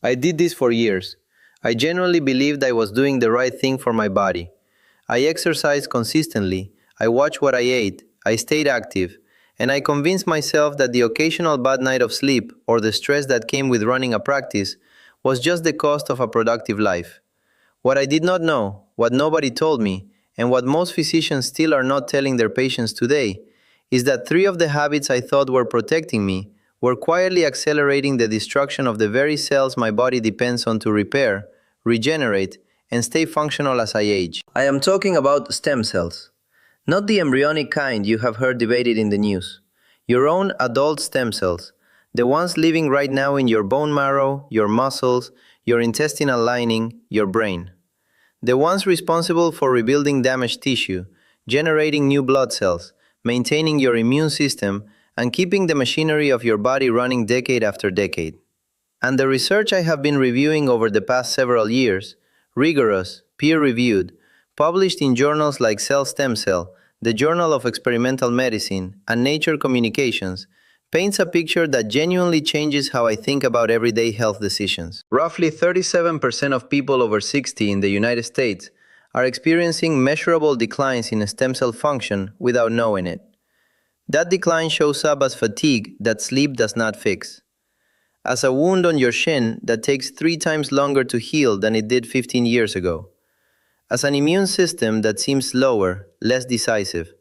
I did this for years. I genuinely believed I was doing the right thing for my body. I exercised consistently, I watched what I ate, I stayed active, and I convinced myself that the occasional bad night of sleep or the stress that came with running a practice was just the cost of a productive life. What I did not know, what nobody told me, and what most physicians still are not telling their patients today, is that three of the habits I thought were protecting me were quietly accelerating the destruction of the very cells my body depends on to repair, regenerate, and stay functional as I age. I am talking about stem cells. Not the embryonic kind you have heard debated in the news. Your own adult stem cells, the ones living right now in your bone marrow, your muscles, your intestinal lining, your brain. The ones responsible for rebuilding damaged tissue, generating new blood cells, maintaining your immune system, and keeping the machinery of your body running decade after decade. And the research I have been reviewing over the past several years, rigorous, peer-reviewed, published in journals like Cell Stem Cell, the Journal of Experimental Medicine, and Nature Communications, paints a picture that genuinely changes how I think about everyday health decisions. Roughly 37% of people over 60 in the United States are experiencing measurable declines in stem cell function without knowing it. That decline shows up as fatigue that sleep does not fix, as a wound on your shin that takes 3 times longer to heal than it did 15 years ago, as an immune system that seems slower, less decisive,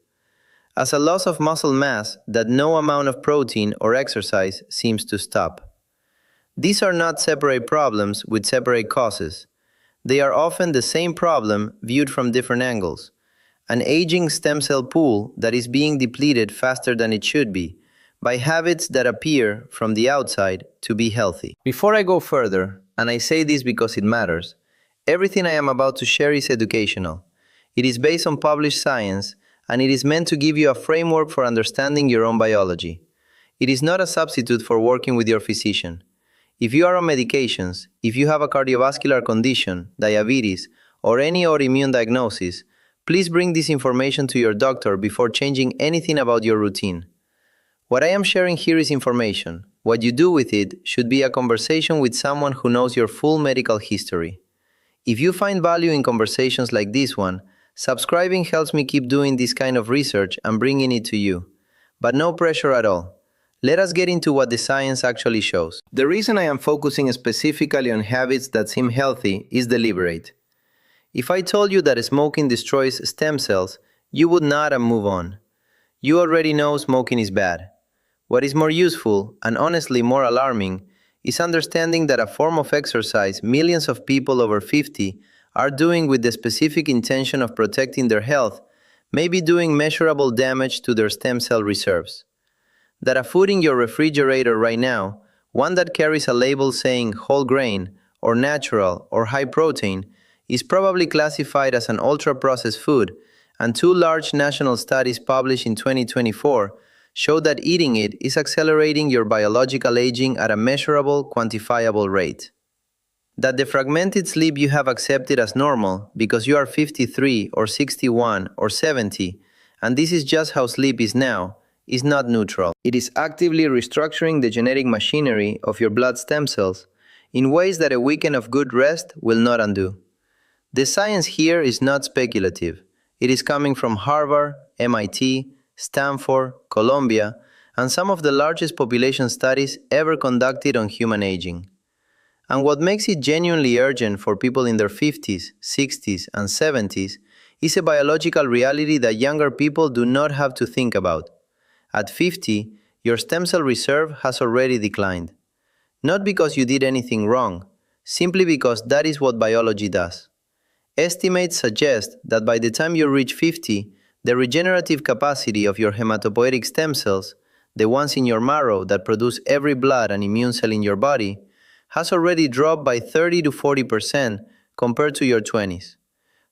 as a loss of muscle mass that no amount of protein or exercise seems to stop. These are not separate problems with separate causes. They are often the same problem viewed from different angles. An aging stem cell pool that is being depleted faster than it should be, by habits that appear from the outside to be healthy. Before I go further, and I say this because it matters, everything I am about to share is educational. It is based on published science, and it is meant to give you a framework for understanding your own biology. It is not a substitute for working with your physician. If you are on medications, if you have a cardiovascular condition, diabetes, or any autoimmune diagnosis, please bring this information to your doctor before changing anything about your routine. What I am sharing here is information. What you do with it should be a conversation with someone who knows your full medical history. If you find value in conversations like this one, subscribing helps me keep doing this kind of research and bringing it to you. But no pressure at all. Let us get into what the science actually shows. The reason I am focusing specifically on habits that seem healthy is deliberate. If I told you that smoking destroys stem cells, you would nod and move on. You already know smoking is bad. What is more useful, and honestly more alarming, is understanding that a form of exercise millions of people over 50 are doing with the specific intention of protecting their health may be doing measurable damage to their stem cell reserves. That a food in your refrigerator right now, one that carries a label saying whole grain, or natural, or high protein, is probably classified as an ultra-processed food, and 2 large national studies published in 2024 show that eating it is accelerating your biological aging at a measurable, quantifiable rate. That the fragmented sleep you have accepted as normal because you are 53 or 61 or 70, and this is just how sleep is now, is not neutral. It is actively restructuring the genetic machinery of your blood stem cells in ways that a weekend of good rest will not undo. The science here is not speculative. It is coming from Harvard, MIT, Stanford, Columbia, and some of the largest population studies ever conducted on human aging. And what makes it genuinely urgent for people in their 50s, 60s, and 70s is a biological reality that younger people do not have to think about. At 50, your stem cell reserve has already declined. Not because you did anything wrong, simply because that is what biology does. Estimates suggest that by the time you reach 50, the regenerative capacity of your hematopoietic stem cells, the ones in your marrow that produce every blood and immune cell in your body, has already dropped by 30 to 40% compared to your 20s.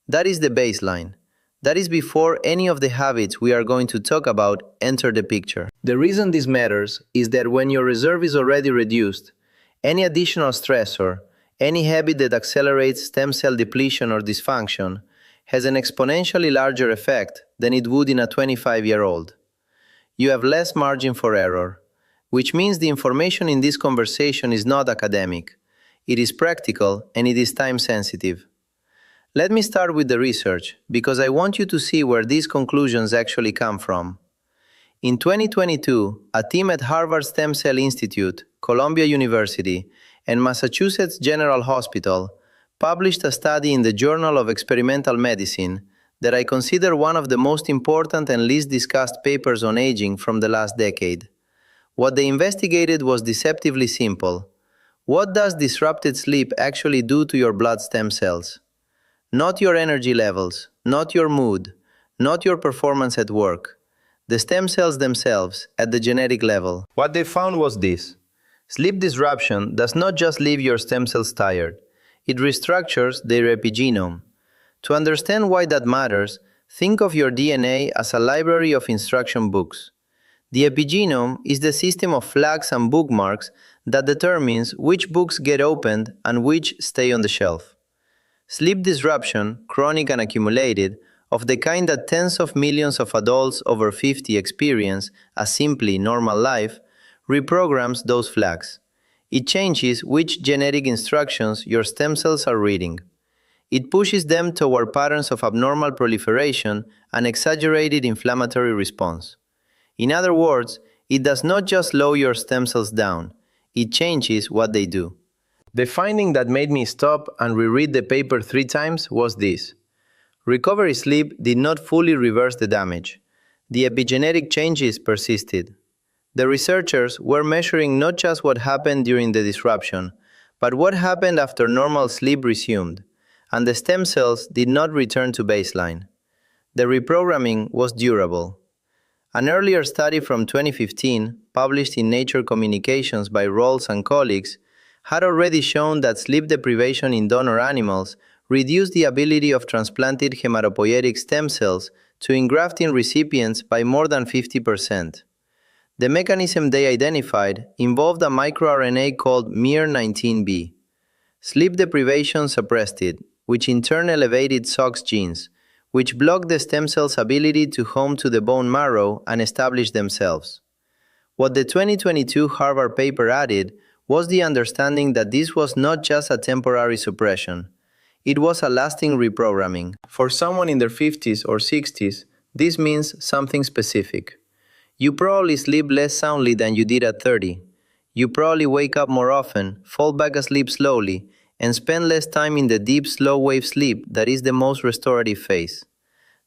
That is the baseline. That is before any of the habits we are going to talk about enter the picture. The reason this matters is that when your reserve is already reduced, any additional stressor, any habit that accelerates stem cell depletion or dysfunction, has an exponentially larger effect than it would in a 25-year-old. You have less margin for error, which means the information in this conversation is not academic. it is practical, and it is time-sensitive. Let me start with the research, because I want you to see where these conclusions actually come from. In 2022, a team at Harvard Stem Cell Institute, Columbia University, and Massachusetts General Hospital published a study in the Journal of Experimental Medicine that I consider one of the most important and least discussed papers on aging from the last decade. What they investigated was deceptively simple. What does disrupted sleep actually do to your blood stem cells? Not your energy levels, not your mood, not your performance at work. The stem cells themselves, at the genetic level. What they found was this. Sleep disruption does not just leave your stem cells tired. It restructures their epigenome. To understand why that matters, think of your DNA as a library of instruction books. The epigenome is the system of flags and bookmarks that determines which books get opened and which stay on the shelf. Sleep disruption, chronic and accumulated, of the kind that tens of millions of adults over 50 experience as simply normal life, reprograms those flags. It changes which genetic instructions your stem cells are reading. It pushes them toward patterns of abnormal proliferation and exaggerated inflammatory response. In other words, it does not just slow your stem cells down, it changes what they do. The finding that made me stop and reread the paper 3 times was this. Recovery sleep did not fully reverse the damage. The epigenetic changes persisted. The researchers were measuring not just what happened during the disruption, but what happened after normal sleep resumed, and the stem cells did not return to baseline. The reprogramming was durable. An earlier study from 2015, published in Nature Communications by Rawls and colleagues, had already shown that sleep deprivation in donor animals reduced the ability of transplanted hematopoietic stem cells to engraft in recipients by more than 50%. The mechanism they identified involved a microRNA called miR19B. Sleep deprivation suppressed it, which in turn elevated SOX genes, which blocked the stem cells' ability to home to the bone marrow and establish themselves. What the 2022 Harvard paper added was the understanding that this was not just a temporary suppression. It was a lasting reprogramming. For someone in their 50s or 60s, this means something specific. You probably sleep less soundly than you did at 30. You probably wake up more often, fall back asleep slowly, and spend less time in the deep, slow-wave sleep that is the most restorative phase.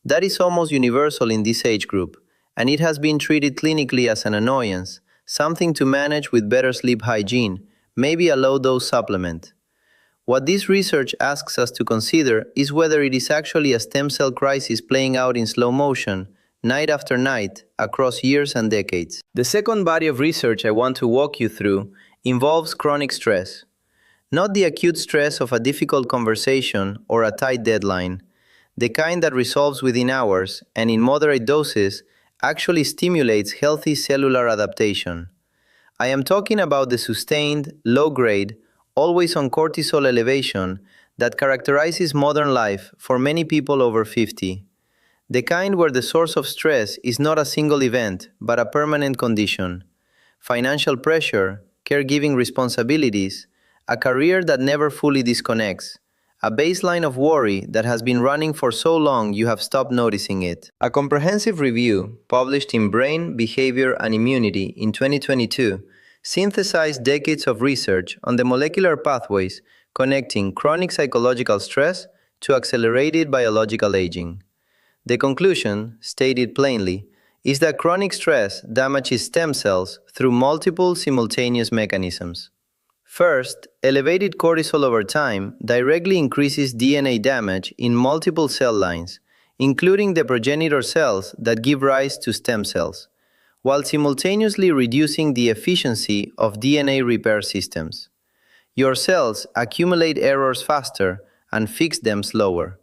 That is almost universal in this age group, and it has been treated clinically as an annoyance, something to manage with better sleep hygiene, maybe a low-dose supplement. What this research asks us to consider is whether it is actually a stem cell crisis playing out in slow motion, night after night, across years and decades. The second body of research I want to walk you through involves chronic stress. Not the acute stress of a difficult conversation or a tight deadline, the kind that resolves within hours and in moderate doses actually stimulates healthy cellular adaptation. I am talking about the sustained, low-grade, always-on cortisol elevation that characterizes modern life for many people over 50. The kind where the source of stress is not a single event, but a permanent condition. Financial pressure, caregiving responsibilities, a career that never fully disconnects, a baseline of worry that has been running for so long you have stopped noticing it. A comprehensive review, published in Brain, Behavior, and Immunity in 2022, synthesized decades of research on the molecular pathways connecting chronic psychological stress to accelerated biological aging. The conclusion, stated plainly, is that chronic stress damages stem cells through multiple simultaneous mechanisms. First, elevated cortisol over time directly increases DNA damage in multiple cell lines, including the progenitor cells that give rise to stem cells, while simultaneously reducing the efficiency of DNA repair systems. Your cells accumulate errors faster and fix them slower.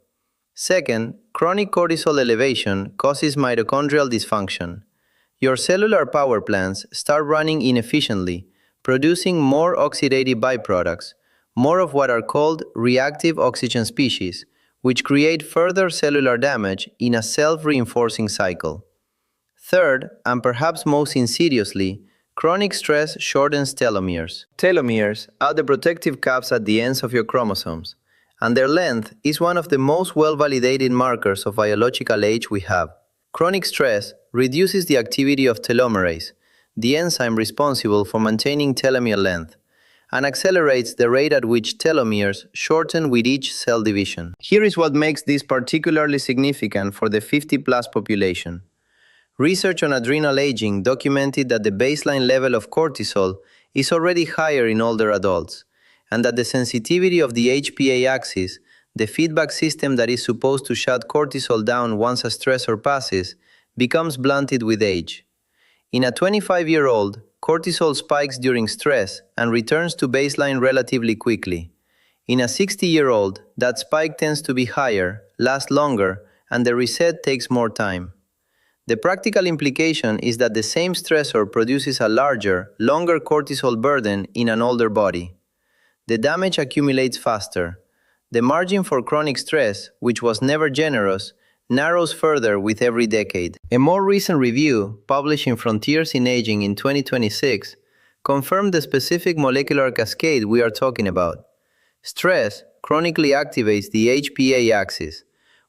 Second, chronic cortisol elevation causes mitochondrial dysfunction. Your cellular power plants start running inefficiently, producing more oxidative byproducts, more of what are called reactive oxygen species, which create further cellular damage in a self-reinforcing cycle. Third, and perhaps most insidiously, Chronic stress shortens telomeres. Telomeres are the protective caps at the ends of your chromosomes, and their length is one of the most well-validated markers of biological age we have. Chronic stress reduces the activity of telomerase, the enzyme responsible for maintaining telomere length, and accelerates the rate at which telomeres shorten with each cell division. Here is what makes this particularly significant for the 50-plus population. Research on adrenal aging documented that the baseline level of cortisol is already higher in older adults, and that the sensitivity of the HPA axis, the feedback system that is supposed to shut cortisol down once a stressor passes, becomes blunted with age. In a 25-year-old, cortisol spikes during stress and returns to baseline relatively quickly. In a 60-year-old, that spike tends to be higher, lasts longer, and the reset takes more time. The practical implication is that the same stressor produces a larger, longer cortisol burden in an older body. The damage accumulates faster. The margin for chronic stress, which was never generous, narrows further with every decade. A more recent review, published in Frontiers in Aging in 2026, confirmed the specific molecular cascade we are talking about. Stress chronically activates the HPA axis,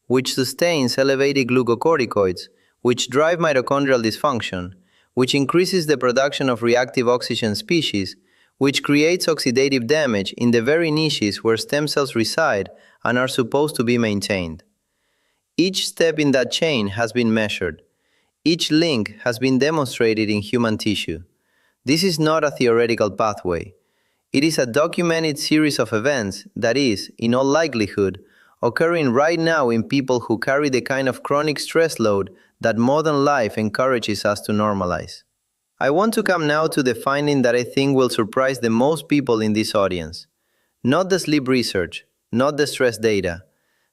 which sustains elevated glucocorticoids, which drive mitochondrial dysfunction, which increases the production of reactive oxygen species, which creates oxidative damage in the very niches where stem cells reside and are supposed to be maintained. Each step in that chain has been measured. Each link has been demonstrated in human tissue. This is not a theoretical pathway. It is a documented series of events that is, in all likelihood, occurring right now in people who carry the kind of chronic stress load that modern life encourages us to normalize. I want to come now to the finding that I think will surprise the most people in this audience. Not the sleep research, not the stress data.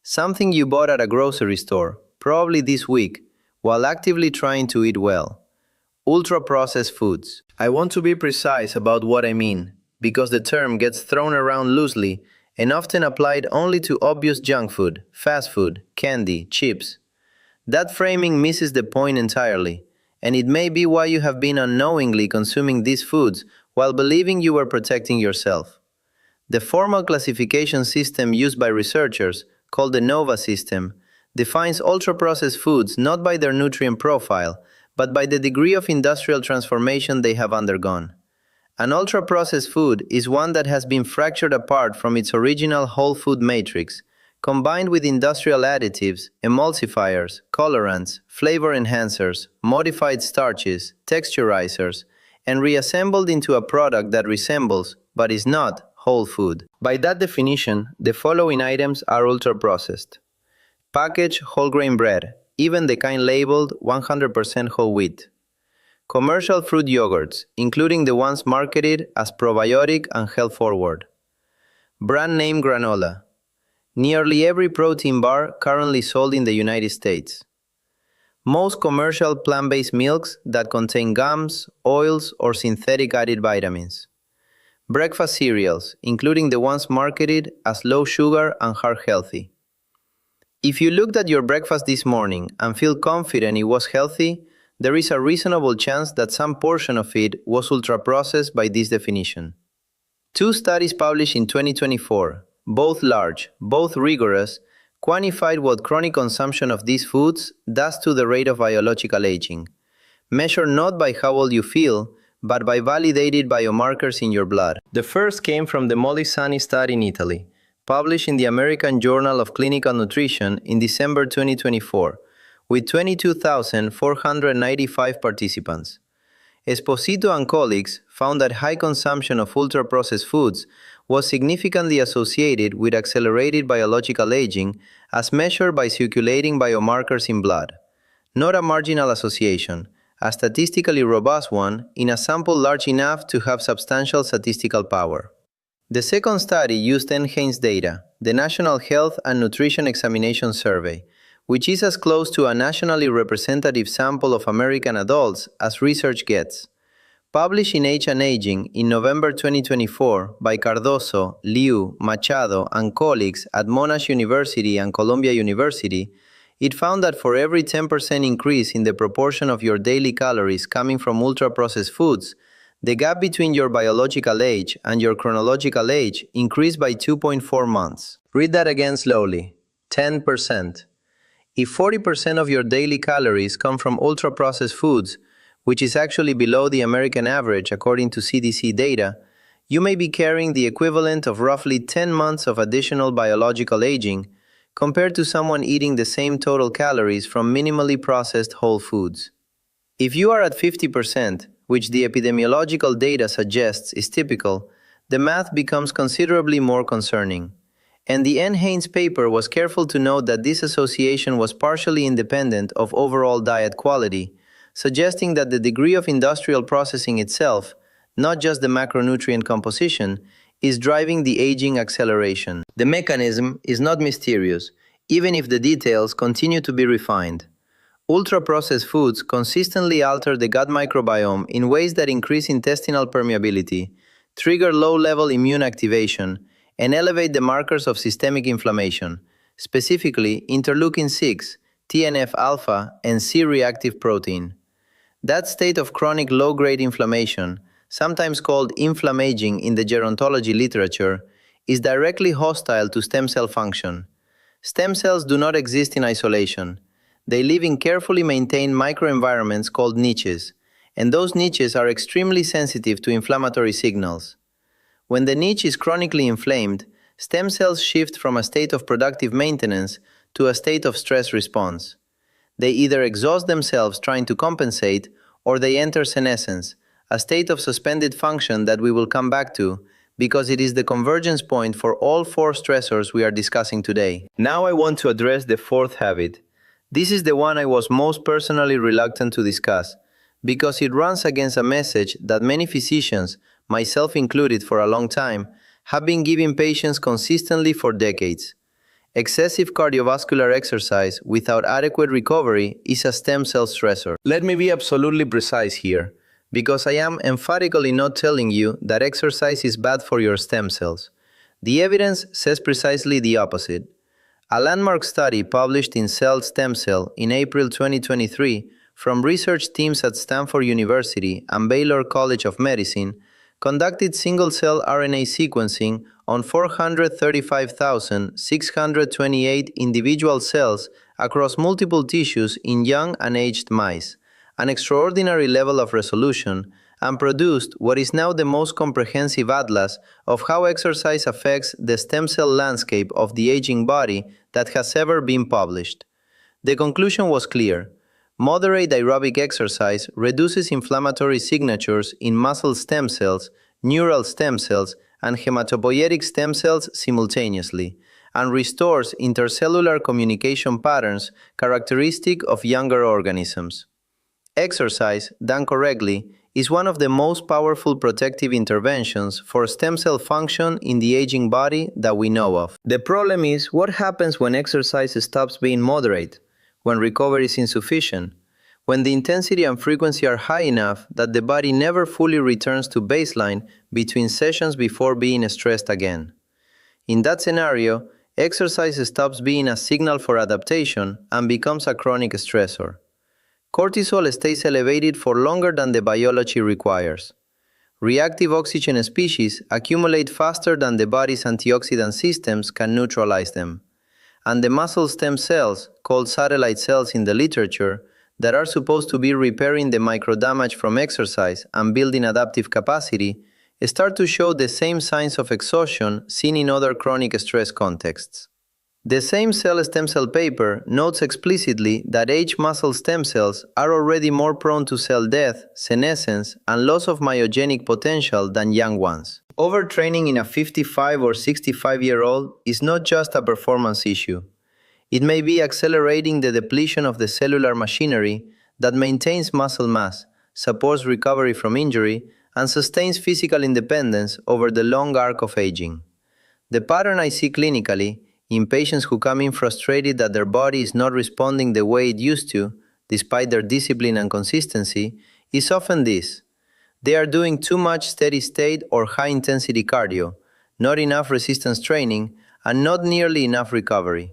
Something you bought at a grocery store, probably this week, while actively trying to eat well. Ultra-processed foods. I want to be precise about what I mean, because the term gets thrown around loosely and often applied only to obvious junk food, fast food, candy, chips. That framing misses the point entirely, and it may be why you have been unknowingly consuming these foods while believing you were protecting yourself. The formal classification system used by researchers, called the NOVA system, defines ultra-processed foods not by their nutrient profile, but by the degree of industrial transformation they have undergone. An ultra-processed food is one that has been fractured apart from its original whole food matrix, combined with industrial additives, emulsifiers, colorants, flavor enhancers, modified starches, texturizers, and reassembled into a product that resembles, but is not, whole food. By that definition, the following items are ultra-processed. Packaged whole grain bread, even the kind labeled 100% whole wheat. Commercial fruit yogurts, including the ones marketed as probiotic and health-forward. Brand name granola. Nearly every protein bar currently sold in the United States. Most commercial plant-based milks that contain gums, oils, or synthetic added vitamins. Breakfast cereals, including the ones marketed as low sugar and heart healthy. If you looked at your breakfast this morning and feel confident it was healthy, there is a reasonable chance that some portion of it was ultra-processed by this definition. Two studies published in 2024, both large, both rigorous, quantified what chronic consumption of these foods does to the rate of biological aging, measured not by how old you feel, but by validated biomarkers in your blood. The first came from the Molisani study in Italy, published in the American Journal of Clinical Nutrition in December 2024, with 22,495 participants. Esposito and colleagues found that high consumption of ultra-processed foods was significantly associated with accelerated biological aging as measured by circulating biomarkers in blood. Not a marginal association, a statistically robust one in a sample large enough to have substantial statistical power. The second study used NHANES data, the National Health and Nutrition Examination Survey, which is as close to a nationally representative sample of American adults as research gets. Published in Age and Aging in November 2024 by Cardoso, Liu, Machado, and colleagues at Monash University and Columbia University, it found that for every 10% increase in the proportion of your daily calories coming from ultra-processed foods, The gap between your biological age and your chronological age increased by 2.4 months. Read that again slowly. 10%. If 40% of your daily calories come from ultra-processed foods, which is actually below the American average according to CDC data, you may be carrying the equivalent of roughly 10 months of additional biological aging compared to someone eating the same total calories from minimally processed whole foods. If you are at 50%, which the epidemiological data suggests is typical, the math becomes considerably more concerning. And the N. Haynes paper was careful to note that this association was partially independent of overall diet quality, suggesting that the degree of industrial processing itself, not just the macronutrient composition, is driving the aging acceleration. The mechanism is not mysterious, even if the details continue to be refined. Ultra-processed foods consistently alter the gut microbiome in ways that increase intestinal permeability, trigger low-level immune activation, and elevate the markers of systemic inflammation, specifically interleukin-6, TNF-alpha, and C-reactive protein. That state of chronic low-grade inflammation, sometimes called inflammaging in the gerontology literature, is directly hostile to stem cell function. Stem cells do not exist in isolation. They live in carefully maintained microenvironments called niches, and those niches are extremely sensitive to inflammatory signals. When the niche is chronically inflamed, stem cells shift from a state of productive maintenance to a state of stress response. They either exhaust themselves trying to compensate, or they enter senescence, a state of suspended function that we will come back to, because it is the convergence point for all four stressors we are discussing today. Now I want to address the fourth habit. This is the one I was most personally reluctant to discuss, because it runs against a message that many physicians, myself included for a long time, have been giving patients consistently for decades. Excessive cardiovascular exercise without adequate recovery is a stem cell stressor. Let me be absolutely precise here, because I am emphatically not telling you that exercise is bad for your stem cells. The evidence says precisely the opposite. A landmark study published in Cell Stem Cell in April 2023 from research teams at Stanford University and Baylor College of Medicine conducted single-cell RNA sequencing on 435,628 individual cells across multiple tissues in young and aged mice, an extraordinary level of resolution, and produced what is now the most comprehensive atlas of how exercise affects the stem cell landscape of the aging body that has ever been published. The conclusion was clear. Moderate aerobic exercise reduces inflammatory signatures in muscle stem cells, neural stem cells, and hematopoietic stem cells simultaneously, and restores intercellular communication patterns characteristic of younger organisms. Exercise, done correctly, is one of the most powerful protective interventions for stem cell function in the aging body that we know of. The problem is, what happens when exercise stops being moderate, when recovery is insufficient, when the intensity and frequency are high enough that the body never fully returns to baseline between sessions before being stressed again. In that scenario, exercise stops being a signal for adaptation and becomes a chronic stressor. Cortisol stays elevated for longer than the biology requires. Reactive oxygen species accumulate faster than the body's antioxidant systems can neutralize them. And the muscle stem cells, called satellite cells in the literature, that are supposed to be repairing the microdamage from exercise and building adaptive capacity, start to show the same signs of exhaustion seen in other chronic stress contexts. The same Cell Stem Cell paper notes explicitly that aged muscle stem cells are already more prone to cell death, senescence, and loss of myogenic potential than young ones. Overtraining in a 55 or 65-year-old is not just a performance issue. It may be accelerating the depletion of the cellular machinery that maintains muscle mass, supports recovery from injury, and sustains physical independence over the long arc of aging. The pattern I see clinically, in patients who come in frustrated that their body is not responding the way it used to, despite their discipline and consistency, is often this. They are doing too much steady state or high-intensity cardio, not enough resistance training, and not nearly enough recovery.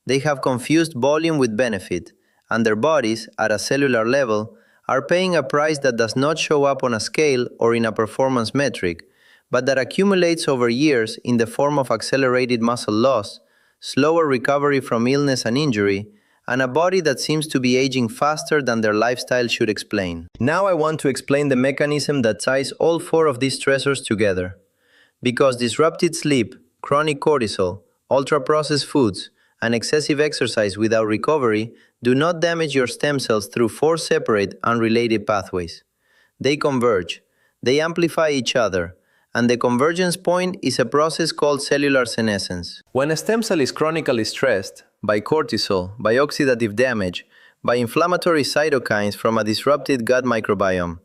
They have confused volume with benefit, and their bodies, at a cellular level, are paying a price that does not show up on a scale or in a performance metric, but that accumulates over years in the form of accelerated muscle loss, slower recovery from illness and injury, and a body that seems to be aging faster than their lifestyle should explain. Now I want to explain the mechanism that ties all four of these stressors together. Because disrupted sleep, chronic cortisol, ultra-processed foods, and excessive exercise without recovery do not damage your stem cells through four separate, unrelated pathways. They converge, they amplify each other, and the convergence point is a process called cellular senescence. When a stem cell is chronically stressed by cortisol, by oxidative damage, by inflammatory cytokines from a disrupted gut microbiome,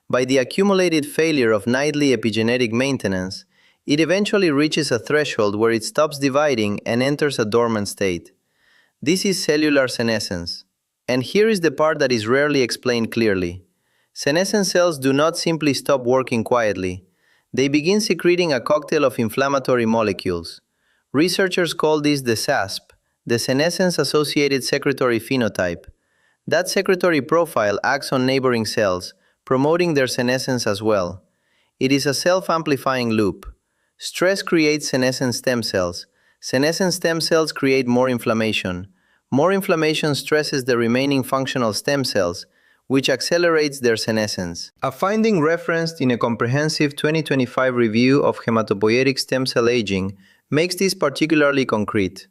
by the accumulated failure of nightly epigenetic maintenance, it eventually reaches a threshold where it stops dividing and enters a dormant state. This is cellular senescence. And here is the part that is rarely explained clearly. Senescent cells do not simply stop working quietly. They begin secreting a cocktail of inflammatory molecules. Researchers call this the SASP, the senescence-associated secretory phenotype. That secretory profile acts on neighboring cells, promoting their senescence as well. It is a self-amplifying loop. Stress creates senescent stem cells. Senescent stem cells create more inflammation. More inflammation stresses the remaining functional stem cells, which accelerates their senescence. A finding referenced in a comprehensive 2025 review of hematopoietic stem cell aging makes this particularly concrete.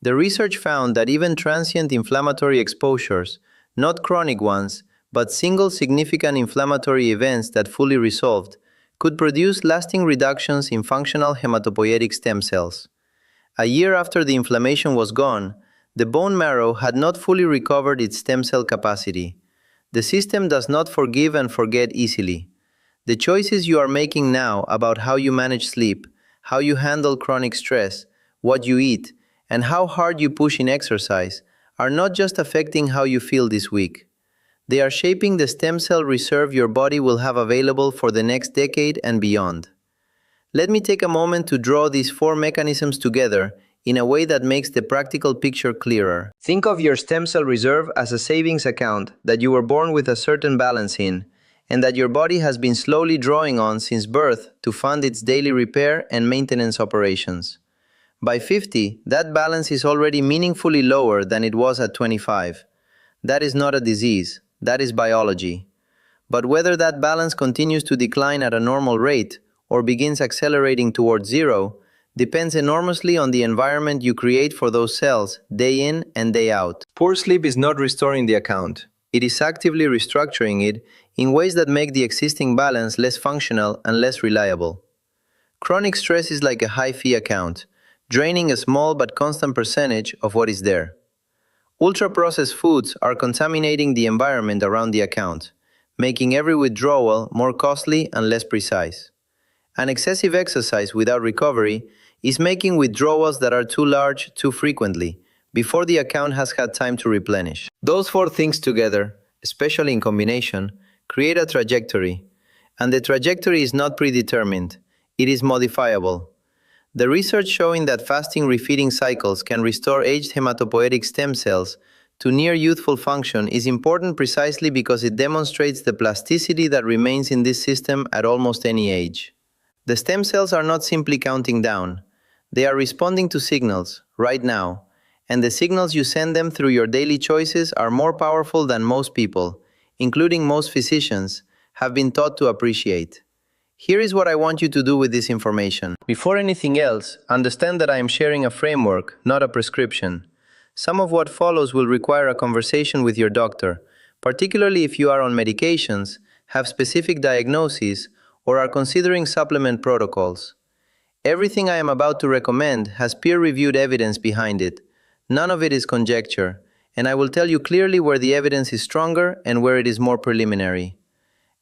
The research found that even transient inflammatory exposures, not chronic ones, but single significant inflammatory events that fully resolved, could produce lasting reductions in functional hematopoietic stem cells. A year after the inflammation was gone, the bone marrow had not fully recovered its stem cell capacity. The system does not forgive and forget easily. The choices you are making now about how you manage sleep, how you handle chronic stress, what you eat, and how hard you push in exercise are not just affecting how you feel this week. They are shaping the stem cell reserve your body will have available for the next decade and beyond. Let me take a moment to draw these four mechanisms together in a way that makes the practical picture clearer. Think of your stem cell reserve as a savings account that you were born with a certain balance in, and that your body has been slowly drawing on since birth to fund its daily repair and maintenance operations. By 50, that balance is already meaningfully lower than it was at 25. That is not a disease. That is biology. But whether that balance continues to decline at a normal rate or begins accelerating towards zero depends enormously on the environment you create for those cells day in and day out. Poor sleep is not restoring the account. It is actively restructuring it in ways that make the existing balance less functional and less reliable. Chronic stress is like a high-fee account, draining a small but constant percentage of what is there. Ultra-processed foods are contaminating the environment around the account, making every withdrawal more costly and less precise. And excessive exercise without recovery is making withdrawals that are too large too frequently, before the account has had time to replenish. Those four things together, especially in combination, create a trajectory. And the trajectory is not predetermined, it is modifiable. The research showing that fasting refeeding cycles can restore aged hematopoietic stem cells to near youthful function is important precisely because it demonstrates the plasticity that remains in this system at almost any age. The stem cells are not simply counting down. They are responding to signals, right now, and the signals you send them through your daily choices are more powerful than most people, including most physicians, have been taught to appreciate. Here is what I want you to do with this information. Before anything else, understand that I am sharing a framework, not a prescription. Some of what follows will require a conversation with your doctor, particularly if you are on medications, have specific diagnoses, or are considering supplement protocols. Everything I am about to recommend has peer-reviewed evidence behind it. None of it is conjecture, and I will tell you clearly where the evidence is stronger and where it is more preliminary.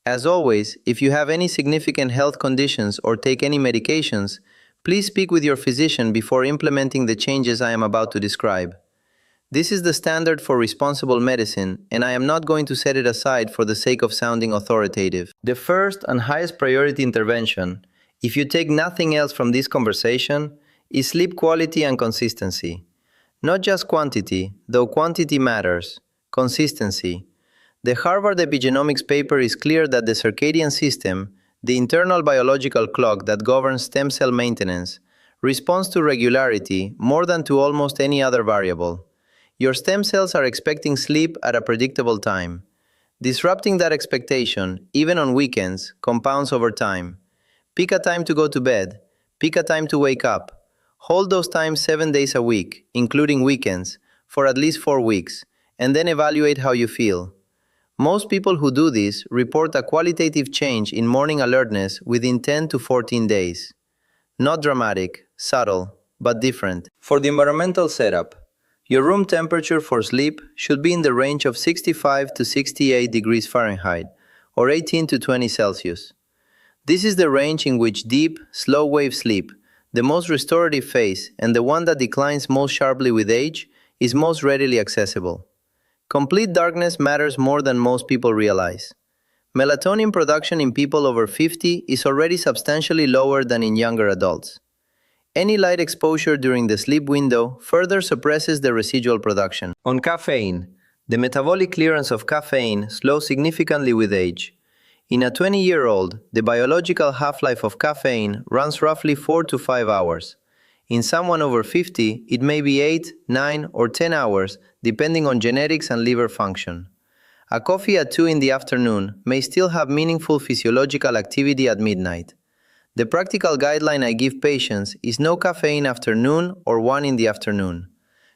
As always, if you have any significant health conditions or take any medications, please speak with your physician before implementing the changes I am about to describe. This is the standard for responsible medicine, and I am not going to set it aside for the sake of sounding authoritative. The first and highest priority intervention, if you take nothing else from this conversation, is sleep quality and consistency. Not just quantity, though quantity matters. Consistency. The Harvard Epigenomics paper is clear that the circadian system, the internal biological clock that governs stem cell maintenance, responds to regularity more than to almost any other variable. Your stem cells are expecting sleep at a predictable time. Disrupting that expectation, even on weekends, compounds over time. Pick a time to go to bed. Pick a time to wake up. Hold those times 7 days a week, including weekends, for at least 4 weeks, and then evaluate how you feel. Most people who do this report a qualitative change in morning alertness within 10 to 14 days. Not dramatic, subtle, but different. For the environmental setup, your room temperature for sleep should be in the range of 65 to 68 degrees Fahrenheit, or 18 to 20 Celsius. This is the range in which deep, slow-wave sleep, the most restorative phase and the one that declines most sharply with age, is most readily accessible. Complete darkness matters more than most people realize. Melatonin production in people over 50 is already substantially lower than in younger adults. Any light exposure during the sleep window further suppresses the residual production. On caffeine, the metabolic clearance of caffeine slows significantly with age. In a 20-year-old, the biological half-life of caffeine runs roughly 4 to 5 hours. In someone over 50, it may be 8, 9, or 10 hours, depending on genetics and liver function. A coffee at 2 in the afternoon may still have meaningful physiological activity at midnight. The practical guideline I give patients is no caffeine after noon or 1 in the afternoon.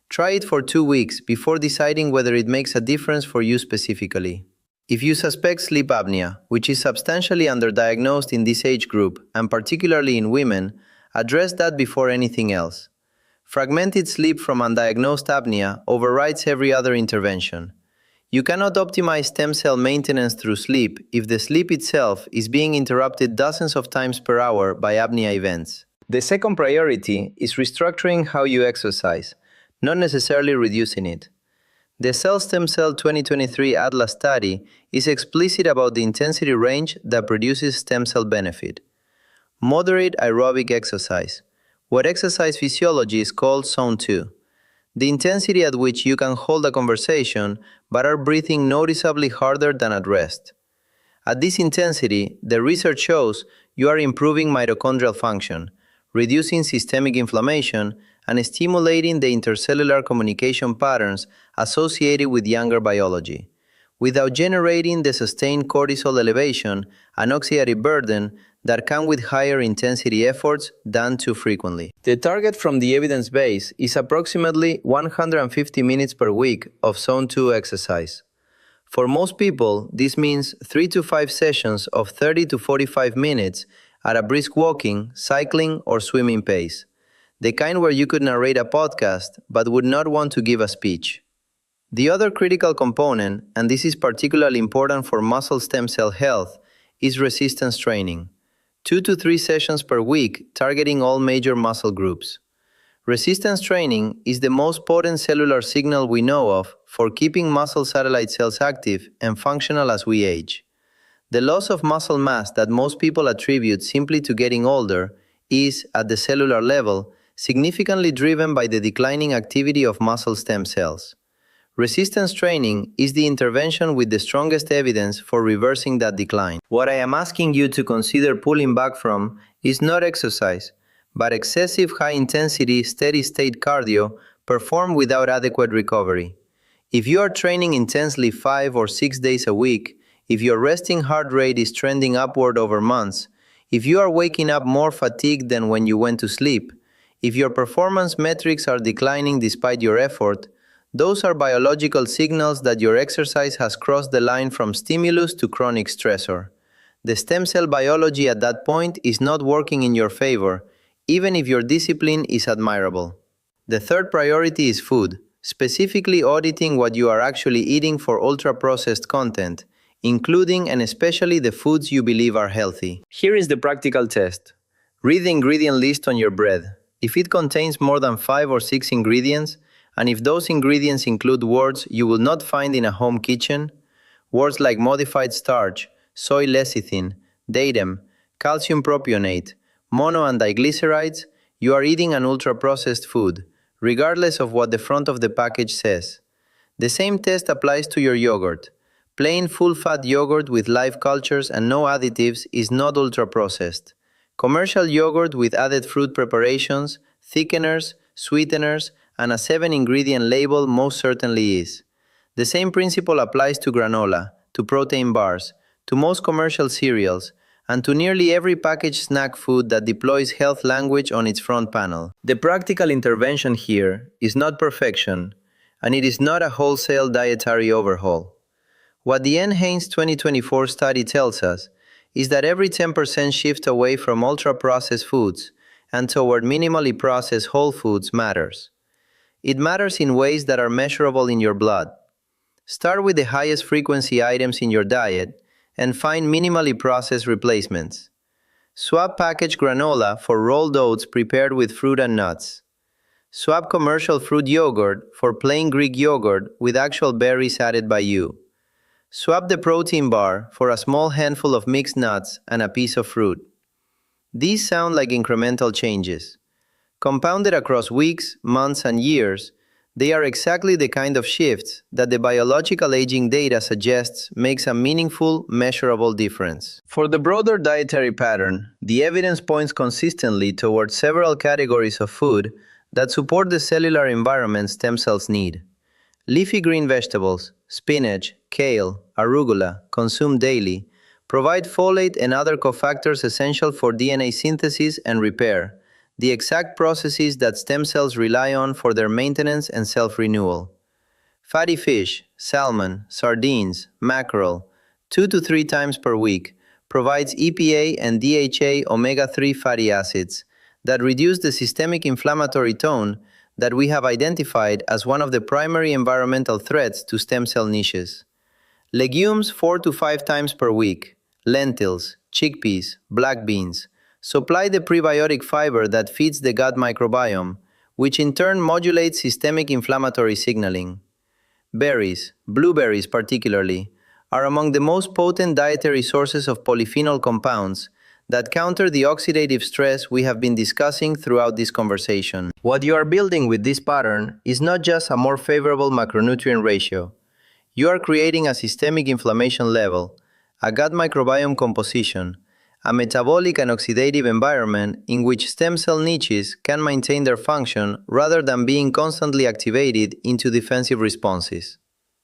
Try it for 2 weeks before deciding whether it makes a difference for you specifically. If you suspect sleep apnea, which is substantially underdiagnosed in this age group, and particularly in women, address that before anything else. Fragmented sleep from undiagnosed apnea overrides every other intervention. You cannot optimize stem cell maintenance through sleep if the sleep itself is being interrupted dozens of times per hour by apnea events. The second priority is restructuring how you exercise, not necessarily reducing it. The Cell Stem Cell 2023 Atlas study is explicit about the intensity range that produces stem cell benefit. Moderate aerobic exercise, what exercise physiology is called Zone 2. The intensity at which you can hold a conversation but are breathing noticeably harder than at rest. At this intensity, the research shows you are improving mitochondrial function, reducing systemic inflammation, and stimulating the intercellular communication patterns associated with younger biology, without generating the sustained cortisol elevation and oxidative burden that come with higher intensity efforts done too frequently. The target from the evidence base is approximately 150 minutes per week of Zone 2 exercise. For most people, this means 3 to 5 sessions of 30 to 45 minutes at a brisk walking, cycling, or swimming pace. The kind where you could narrate a podcast but would not want to give a speech. The other critical component, and this is particularly important for muscle stem cell health, is resistance training. 2 to 3 sessions per week targeting all major muscle groups. Resistance training is the most potent cellular signal we know of for keeping muscle satellite cells active and functional as we age. The loss of muscle mass that most people attribute simply to getting older is, at the cellular level, significantly driven by the declining activity of muscle stem cells. Resistance training is the intervention with the strongest evidence for reversing that decline. What I am asking you to consider pulling back from is not exercise, but excessive high-intensity, steady-state cardio performed without adequate recovery. If you are training intensely 5 or 6 days a week, if your resting heart rate is trending upward over months, if you are waking up more fatigued than when you went to sleep, if your performance metrics are declining despite your effort, those are biological signals that your exercise has crossed the line from stimulus to chronic stressor. The stem cell biology at that point is not working in your favor, even if your discipline is admirable. The third priority is food, specifically auditing what you are actually eating for ultra-processed content, including and especially the foods you believe are healthy. Here is the practical test. Read the ingredient list on your bread. If it contains more than 5 or 6 ingredients, and if those ingredients include words you will not find in a home kitchen, words like modified starch, soy lecithin, datem, calcium propionate, mono and diglycerides, you are eating an ultra-processed food, regardless of what the front of the package says. The same test applies to your yogurt. Plain full-fat yogurt with live cultures and no additives is not ultra-processed. Commercial yogurt with added fruit preparations, thickeners, sweeteners, and a 7-ingredient label most certainly is. The same principle applies to granola, to protein bars, to most commercial cereals, and to nearly every packaged snack food that deploys health language on its front panel. The practical intervention here is not perfection, and it is not a wholesale dietary overhaul. What the NHANES 2024 study tells us is that every 10% shift away from ultra-processed foods and toward minimally processed whole foods matters. It matters in ways that are measurable in your blood. Start with the highest frequency items in your diet and find minimally processed replacements. Swap packaged granola for rolled oats prepared with fruit and nuts. Swap commercial fruit yogurt for plain Greek yogurt with actual berries added by you. Swap the protein bar for a small handful of mixed nuts and a piece of fruit. These sound like incremental changes. Compounded across weeks, months, and years, they are exactly the kind of shifts that the biological aging data suggests makes a meaningful, measurable difference. For the broader dietary pattern, the evidence points consistently towards several categories of food that support the cellular environment stem cells need. Leafy green vegetables, spinach, kale, arugula, consumed daily, provide folate and other cofactors essential for DNA synthesis and repair, the exact processes that stem cells rely on for their maintenance and self-renewal. Fatty fish, salmon, sardines, mackerel, 2 to 3 times per week, provides EPA and DHA omega-3 fatty acids that reduce the systemic inflammatory tone that we have identified as one of the primary environmental threats to stem cell niches. Legumes 4 to 5 times per week, lentils, chickpeas, black beans, supply the prebiotic fiber that feeds the gut microbiome, which in turn modulates systemic inflammatory signaling. Berries, blueberries particularly, are among the most potent dietary sources of polyphenol compounds that counter the oxidative stress we have been discussing throughout this conversation. What you are building with this pattern is not just a more favorable macronutrient ratio. You are creating a systemic inflammation level, a gut microbiome composition, a metabolic and oxidative environment in which stem cell niches can maintain their function rather than being constantly activated into defensive responses.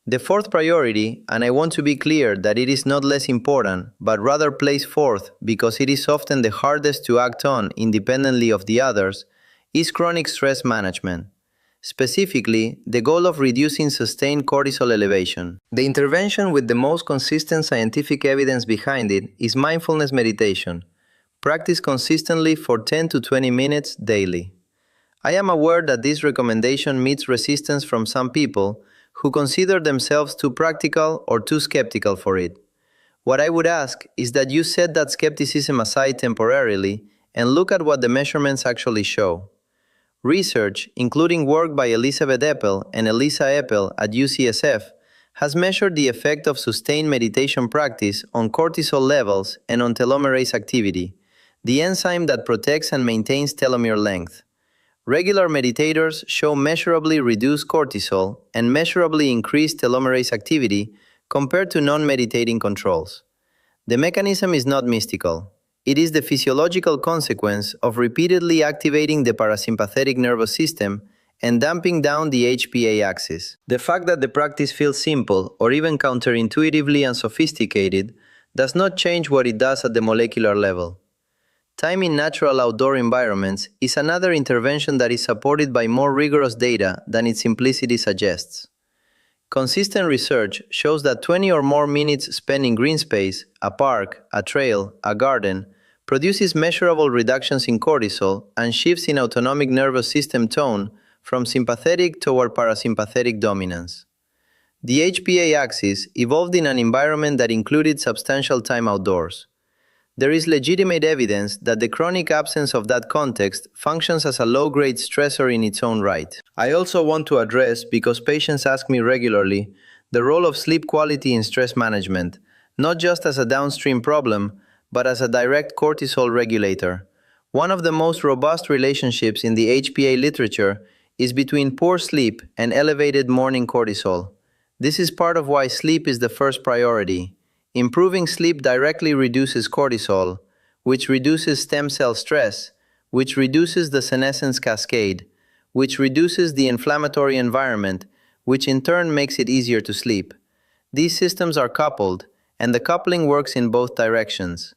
The fourth priority, and I want to be clear that it is not less important, but rather placed fourth because it is often the hardest to act on independently of the others, is chronic stress management. Specifically, the goal of reducing sustained cortisol elevation. The intervention with the most consistent scientific evidence behind it is mindfulness meditation. Practice consistently for 10 to 20 minutes daily. I am aware that this recommendation meets resistance from some people who consider themselves too practical or too skeptical for it. What I would ask is that you set that skepticism aside temporarily and look at what the measurements actually show. Research, including work by Elizabeth Eppel and Elisa Eppel at UCSF, has measured the effect of sustained meditation practice on cortisol levels and on telomerase activity, the enzyme that protects and maintains telomere length. Regular meditators show measurably reduced cortisol and measurably increased telomerase activity compared to non-meditating controls. The mechanism is not mystical. It is the physiological consequence of repeatedly activating the parasympathetic nervous system and damping down the HPA axis. The fact that the practice feels simple or even counterintuitively unsophisticated does not change what it does at the molecular level. Time in natural outdoor environments is another intervention that is supported by more rigorous data than its simplicity suggests. Consistent research shows that 20 or more minutes spent in green space, a park, a trail, a garden, produces measurable reductions in cortisol and shifts in autonomic nervous system tone from sympathetic toward parasympathetic dominance. The HPA axis evolved in an environment that included substantial time outdoors. There is legitimate evidence that the chronic absence of that context functions as a low-grade stressor in its own right. I also want to address, because patients ask me regularly, the role of sleep quality in stress management, not just as a downstream problem, but as a direct cortisol regulator. One of the most robust relationships in the HPA literature is between poor sleep and elevated morning cortisol. This is part of why sleep is the first priority. Improving sleep directly reduces cortisol, which reduces stem cell stress, which reduces the senescence cascade, which reduces the inflammatory environment, which in turn makes it easier to sleep. These systems are coupled, and the coupling works in both directions.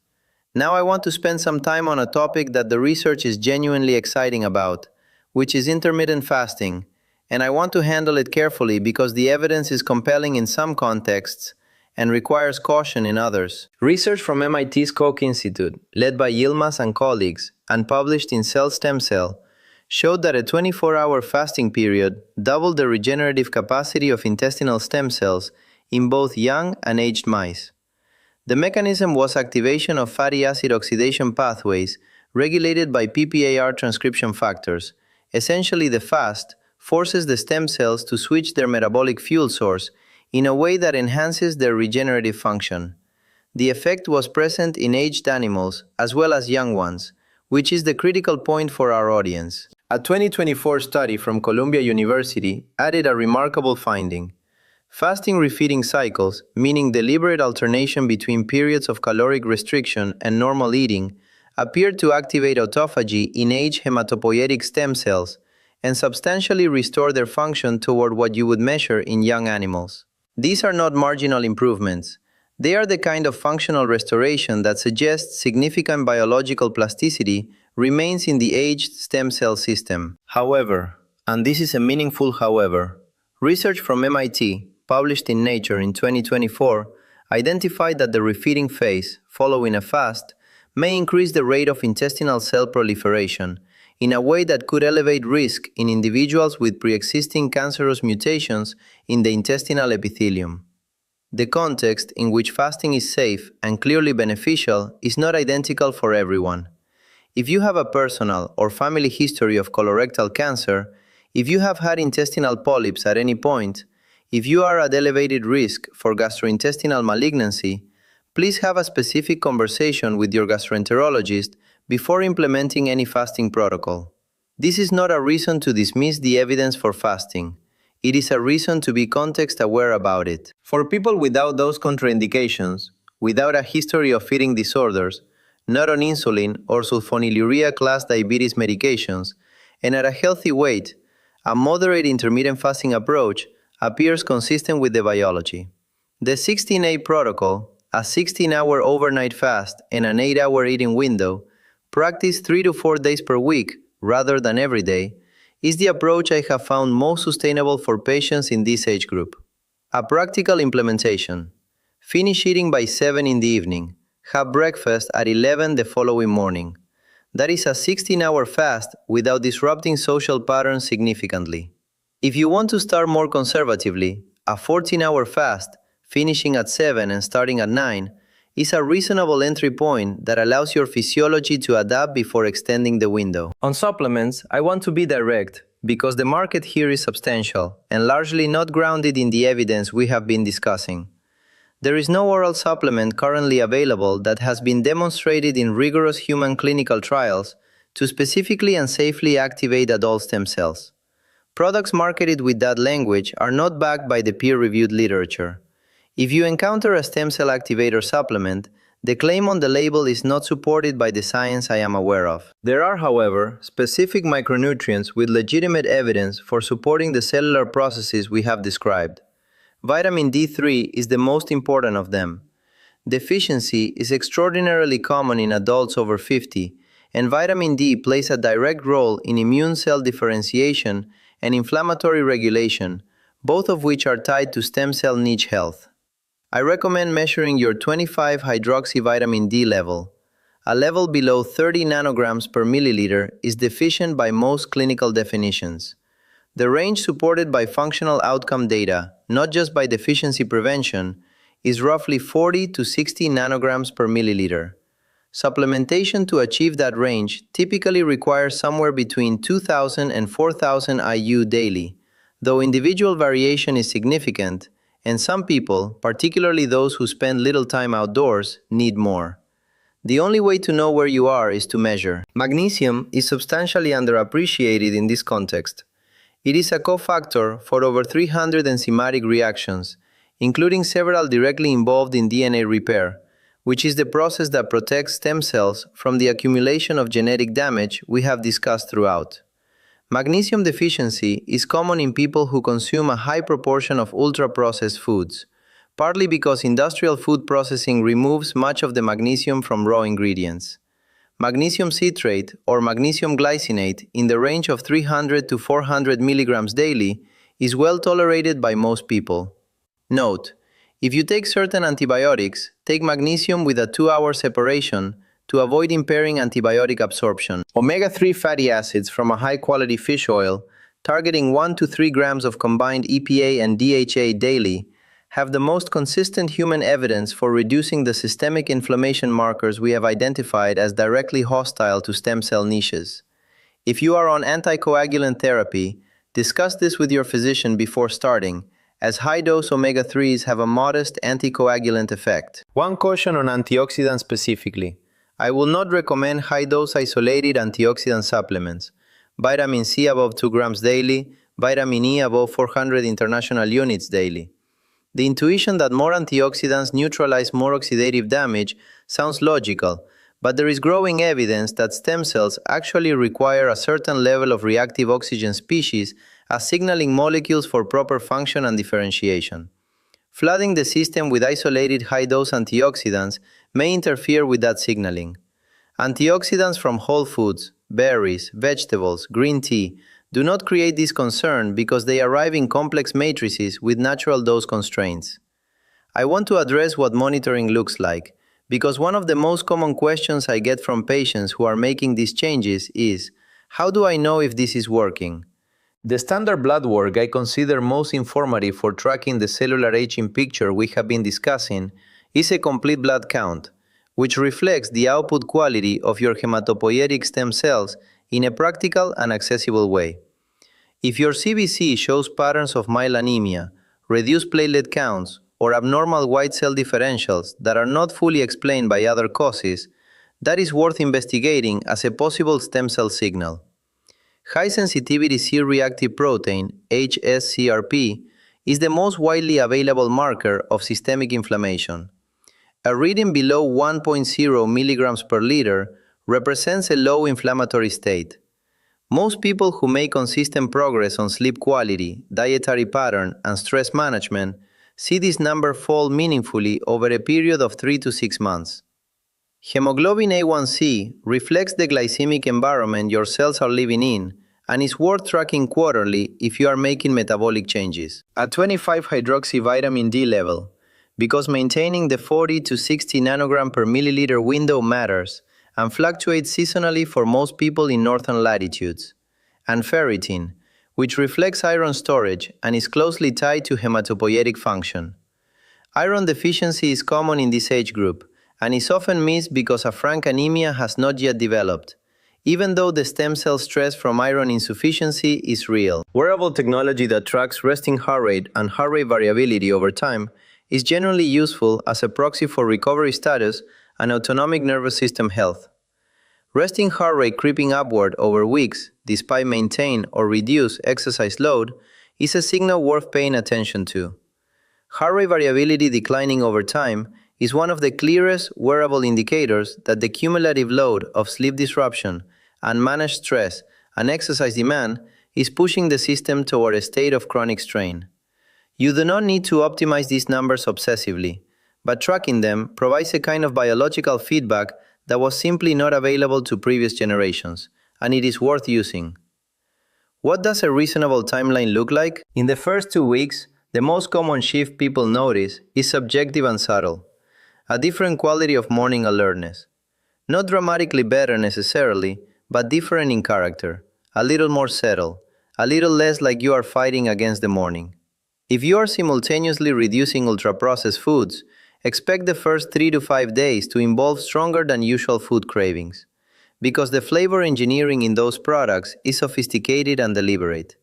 Now I want to spend some time on a topic that the research is genuinely exciting about, which is intermittent fasting, and I want to handle it carefully because the evidence is compelling in some contexts and requires caution in others. Research from MIT's Koch Institute, led by Yilmaz and colleagues, and published in Cell Stem Cell, showed that a 24-hour fasting period doubled the regenerative capacity of intestinal stem cells in both young and aged mice. The mechanism was activation of fatty acid oxidation pathways regulated by PPAR transcription factors. Essentially, the fast forces the stem cells to switch their metabolic fuel source in a way that enhances their regenerative function. The effect was present in aged animals as well as young ones, which is the critical point for our audience. A 2024 study from Columbia University added a remarkable finding. Fasting refeeding cycles, meaning deliberate alternation between periods of caloric restriction and normal eating, appeared to activate autophagy in aged hematopoietic stem cells and substantially restore their function toward what you would measure in young animals. These are not marginal improvements. They are the kind of functional restoration that suggests significant biological plasticity remains in the aged stem cell system. However, and this is a meaningful however, research from MIT, published in Nature in 2024, identified that the refeeding phase, following a fast, may increase the rate of intestinal cell proliferation in a way that could elevate risk in individuals with pre-existing cancerous mutations in the intestinal epithelium. The context in which fasting is safe and clearly beneficial is not identical for everyone. If you have a personal or family history of colorectal cancer, if you have had intestinal polyps at any point, if you are at elevated risk for gastrointestinal malignancy, please have a specific conversation with your gastroenterologist before implementing any fasting protocol. This is not a reason to dismiss the evidence for fasting. It is a reason to be context-aware about it. For people without those contraindications, without a history of eating disorders, not on insulin or sulfonylurea class diabetes medications, and at a healthy weight, a moderate intermittent fasting approach appears consistent with the biology. The 16-8 protocol, a 16-hour overnight fast and an 8-hour eating window, practiced 3 to 4 days per week rather than every day, is the approach I have found most sustainable for patients in this age group. A practical implementation. Finish eating by 7 in the evening. Have breakfast at 11 the following morning. That is a 16-hour fast without disrupting social patterns significantly. If you want to start more conservatively, a 14-hour fast, finishing at 7 and starting at 9, is a reasonable entry point that allows your physiology to adapt before extending the window. On supplements, I want to be direct, because the market here is substantial and largely not grounded in the evidence we have been discussing. There is no oral supplement currently available that has been demonstrated in rigorous human clinical trials to specifically and safely activate adult stem cells. Products marketed with that language are not backed by the peer-reviewed literature. If you encounter a stem cell activator supplement, the claim on the label is not supported by the science I am aware of. There are, however, specific micronutrients with legitimate evidence for supporting the cellular processes we have described. Vitamin D3 is the most important of them. Deficiency is extraordinarily common in adults over 50, and vitamin D plays a direct role in immune cell differentiation and inflammatory regulation, both of which are tied to stem cell niche health. I recommend measuring your 25-hydroxyvitamin D level. A level below 30 nanograms per milliliter is deficient by most clinical definitions. The range supported by functional outcome data, not just by deficiency prevention, is roughly 40 to 60 nanograms per milliliter. Supplementation to achieve that range typically requires somewhere between 2,000 and 4,000 IU daily, though individual variation is significant, and some people, particularly those who spend little time outdoors, need more. The only way to know where you are is to measure. Magnesium is substantially underappreciated in this context. It is a cofactor for over 300 enzymatic reactions, including several directly involved in DNA repair, which is the process that protects stem cells from the accumulation of genetic damage we have discussed throughout. Magnesium deficiency is common in people who consume a high proportion of ultra-processed foods, partly because industrial food processing removes much of the magnesium from raw ingredients. Magnesium citrate or magnesium glycinate in the range of 300 to 400 milligrams daily is well tolerated by most people. Note: if you take certain antibiotics, take magnesium with a 2-hour separation to avoid impairing antibiotic absorption. Omega-3 fatty acids from a high-quality fish oil, targeting 1 to 3 grams of combined EPA and DHA daily, have the most consistent human evidence for reducing the systemic inflammation markers we have identified as directly hostile to stem cell niches. If you are on anticoagulant therapy, discuss this with your physician before starting, as high-dose omega-3s have a modest anticoagulant effect. One caution on antioxidants specifically. I will not recommend high-dose isolated antioxidant supplements. Vitamin C above 2 grams daily, vitamin E above 400 international units daily. The intuition that more antioxidants neutralize more oxidative damage sounds logical, but there is growing evidence that stem cells actually require a certain level of reactive oxygen species as signaling molecules for proper function and differentiation. Flooding the system with isolated high-dose antioxidants may interfere with that signaling. Antioxidants from whole foods, berries, vegetables, green tea, do not create this concern because they arrive in complex matrices with natural dose constraints. I want to address what monitoring looks like, because one of the most common questions I get from patients who are making these changes is, how do I know if this is working? The standard blood work I consider most informative for tracking the cellular aging picture we have been discussing is a complete blood count, which reflects the output quality of your hematopoietic stem cells in a practical and accessible way. If your CBC shows patterns of mild anemia, reduced platelet counts, or abnormal white cell differentials that are not fully explained by other causes, that is worth investigating as a possible stem cell signal. High-sensitivity C-reactive protein, HSCRP, is the most widely available marker of systemic inflammation. A reading below 1.0 milligrams per liter represents a low inflammatory state. Most people who make consistent progress on sleep quality, dietary pattern, and stress management see this number fall meaningfully over a period of 3 to 6 months. Hemoglobin A1C reflects the glycemic environment your cells are living in and is worth tracking quarterly if you are making metabolic changes. A 25-hydroxy-vitamin D level, because maintaining the 40 to 60 nanogram per milliliter window matters and fluctuates seasonally for most people in northern latitudes. And ferritin, which reflects iron storage and is closely tied to hematopoietic function. Iron deficiency is common in this age group and is often missed because a frank anemia has not yet developed, even though the stem cell stress from iron insufficiency is real. Wearable technology that tracks resting heart rate and heart rate variability over time is generally useful as a proxy for recovery status and autonomic nervous system health. Resting heart rate creeping upward over weeks, despite maintained or reduced exercise load, is a signal worth paying attention to. Heart rate variability declining over time is one of the clearest wearable indicators that the cumulative load of sleep disruption, unmanaged stress, and exercise demand is pushing the system toward a state of chronic strain. You do not need to optimize these numbers obsessively, but tracking them provides a kind of biological feedback that was simply not available to previous generations, and it is worth using. What does a reasonable timeline look like? In the first 2 weeks, the most common shift people notice is subjective and subtle. A different quality of morning alertness. Not dramatically better necessarily, but different in character. A little more settled. A little less like you are fighting against the morning. If you are simultaneously reducing ultra-processed foods, expect the first 3 to 5 days to involve stronger than usual food cravings, because the flavor engineering in those products is sophisticated and deliberate.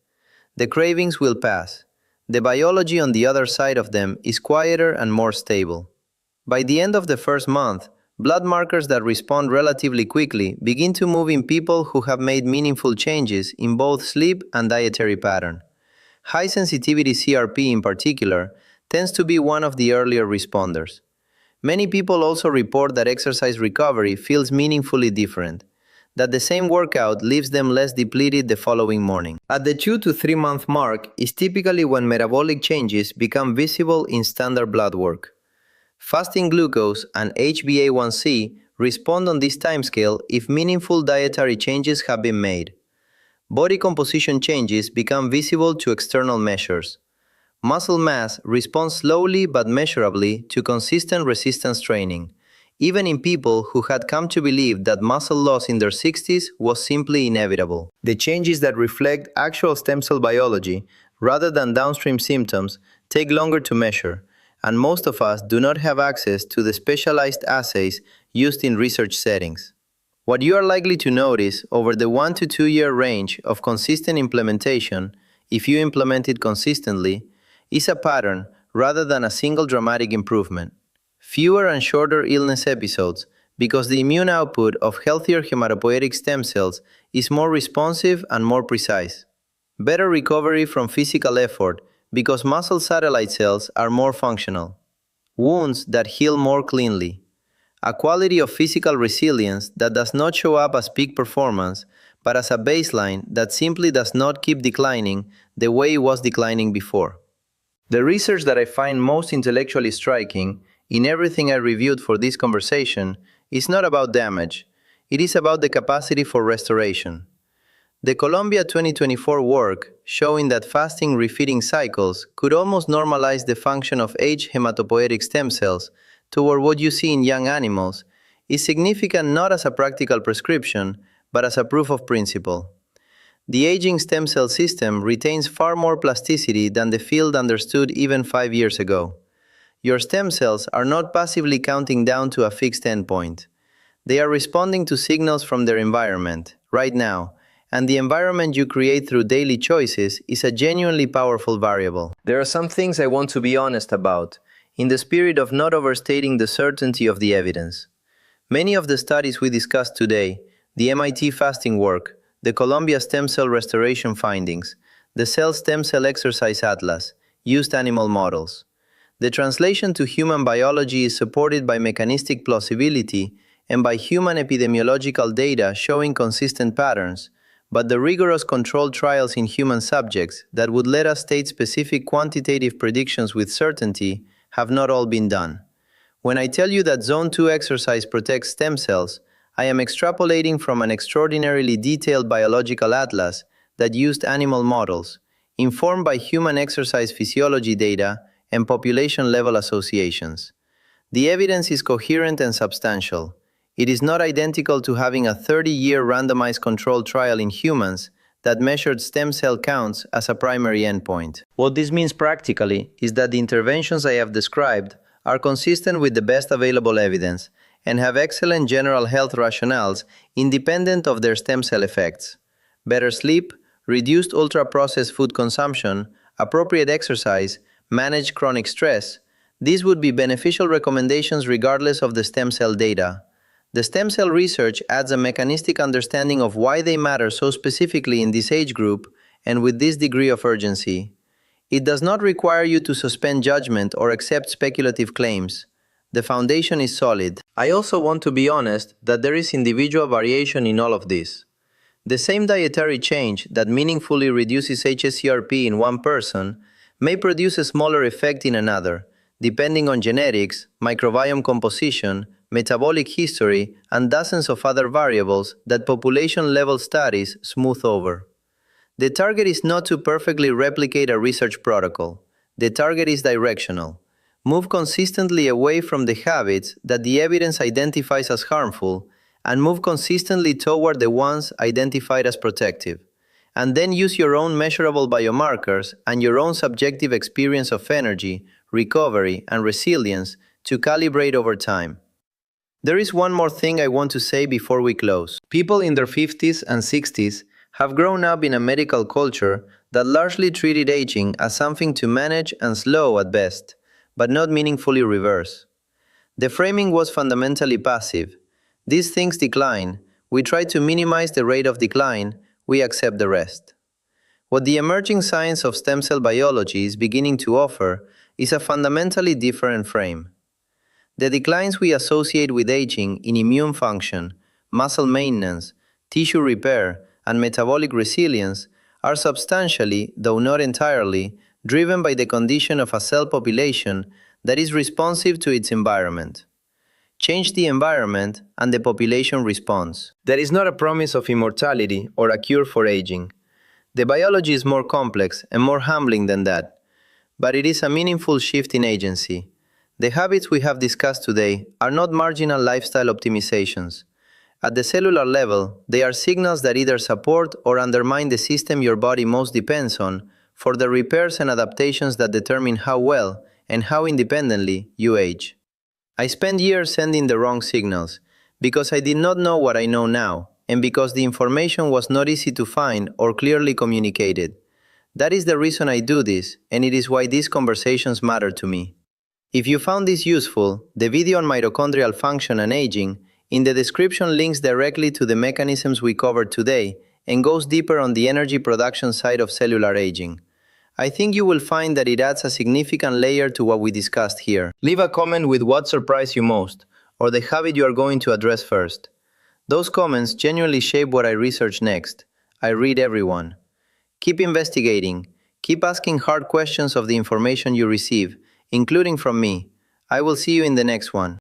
The cravings will pass. The biology on the other side of them is quieter and more stable. By the end of the first month, Blood markers that respond relatively quickly begin to move in people who have made meaningful changes in both sleep and dietary pattern. High sensitivity CRP in particular tends to be one of the earlier responders. Many people also report that exercise recovery feels meaningfully different, that the same workout leaves them less depleted the following morning. At the 2 to 3 month mark is typically when metabolic changes become visible in standard blood work. Fasting glucose and HbA1c respond on this timescale if meaningful dietary changes have been made. Body composition changes become visible to external measures. Muscle mass responds slowly but measurably to consistent resistance training, even in people who had come to believe that muscle loss in their 60s was simply inevitable. The changes that reflect actual stem cell biology, rather than downstream symptoms, take longer to measure, and most of us do not have access to the specialized assays used in research settings. What you are likely to notice over the 1 to 2 year range of consistent implementation, if you implement it consistently, is a pattern rather than a single dramatic improvement. Fewer and shorter illness episodes because the immune output of healthier hematopoietic stem cells is more responsive and more precise. Better recovery from physical effort because muscle satellite cells are more functional. Wounds that heal more cleanly. A quality of physical resilience that does not show up as peak performance, but as a baseline that simply does not keep declining the way it was declining before. The research that I find most intellectually striking in everything I reviewed for this conversation is not about damage, it is about the capacity for restoration. The Columbia 2024 work showing that fasting refeeding cycles could almost normalize the function of aged hematopoietic stem cells toward what you see in young animals is significant not as a practical prescription, but as a proof of principle. The aging stem cell system retains far more plasticity than the field understood even 5 years ago. Your stem cells are not passively counting down to a fixed endpoint. They are responding to signals from their environment, right now, and the environment you create through daily choices is a genuinely powerful variable. There are some things I want to be honest about, in the spirit of not overstating the certainty of the evidence. Many of the studies we discussed today, the MIT fasting work, the Columbia stem cell restoration findings, the Cell Stem Cell Exercise Atlas, used animal models. The translation to human biology is supported by mechanistic plausibility and by human epidemiological data showing consistent patterns, but the rigorous controlled trials in human subjects that would let us state specific quantitative predictions with certainty have not all been done. When I tell you that Zone 2 exercise protects stem cells, I am extrapolating from an extraordinarily detailed biological atlas that used animal models, informed by human exercise physiology data and population-level associations. The evidence is coherent and substantial. It is not identical to having a 30-year randomized controlled trial in humans that measured stem cell counts as a primary endpoint. What this means practically is that the interventions I have described are consistent with the best available evidence and have excellent general health rationales independent of their stem cell effects. Better sleep, reduced ultra-processed food consumption, appropriate exercise, managed chronic stress, these would be beneficial recommendations regardless of the stem cell data. The stem cell research adds a mechanistic understanding of why they matter so specifically in this age group and with this degree of urgency. It does not require you to suspend judgment or accept speculative claims. The foundation is solid. I also want to be honest that there is individual variation in all of this. The same dietary change that meaningfully reduces hsCRP in one person may produce a smaller effect in another, depending on genetics, microbiome composition, metabolic history, and dozens of other variables that population-level studies smooth over. The target is not to perfectly replicate a research protocol. The target is directional. Move consistently away from the habits that the evidence identifies as harmful and move consistently toward the ones identified as protective. And then use your own measurable biomarkers and your own subjective experience of energy, recovery, and resilience to calibrate over time. There is one more thing I want to say before we close. People in their 50s and 60s have grown up in a medical culture that largely treated aging as something to manage and slow at best, but not meaningfully reverse. The framing was fundamentally passive. These things decline, we try to minimize the rate of decline, we accept the rest. What the emerging science of stem cell biology is beginning to offer is a fundamentally different frame. The declines we associate with aging in immune function, muscle maintenance, tissue repair, and metabolic resilience are substantially, though not entirely, driven by the condition of a cell population that is responsive to its environment. Change the environment and the population responds. That is not a promise of immortality or a cure for aging. The biology is more complex and more humbling than that, but it is a meaningful shift in agency. The habits we have discussed today are not marginal lifestyle optimizations. At the cellular level, they are signals that either support or undermine the system your body most depends on for the repairs and adaptations that determine how well and how independently you age. I spent years sending the wrong signals because I did not know what I know now, and because the information was not easy to find or clearly communicated. That is the reason I do this, and it is why these conversations matter to me. If you found this useful, the video on mitochondrial function and aging in the description links directly to the mechanisms we covered today and goes deeper on the energy production side of cellular aging. I think you will find that it adds a significant layer to what we discussed here. Leave a comment with what surprised you most, or the habit you are going to address first. Those comments genuinely shape what I research next. I read everyone. Keep investigating. Keep asking hard questions of the information you receive, including from me. I will see you in the next one.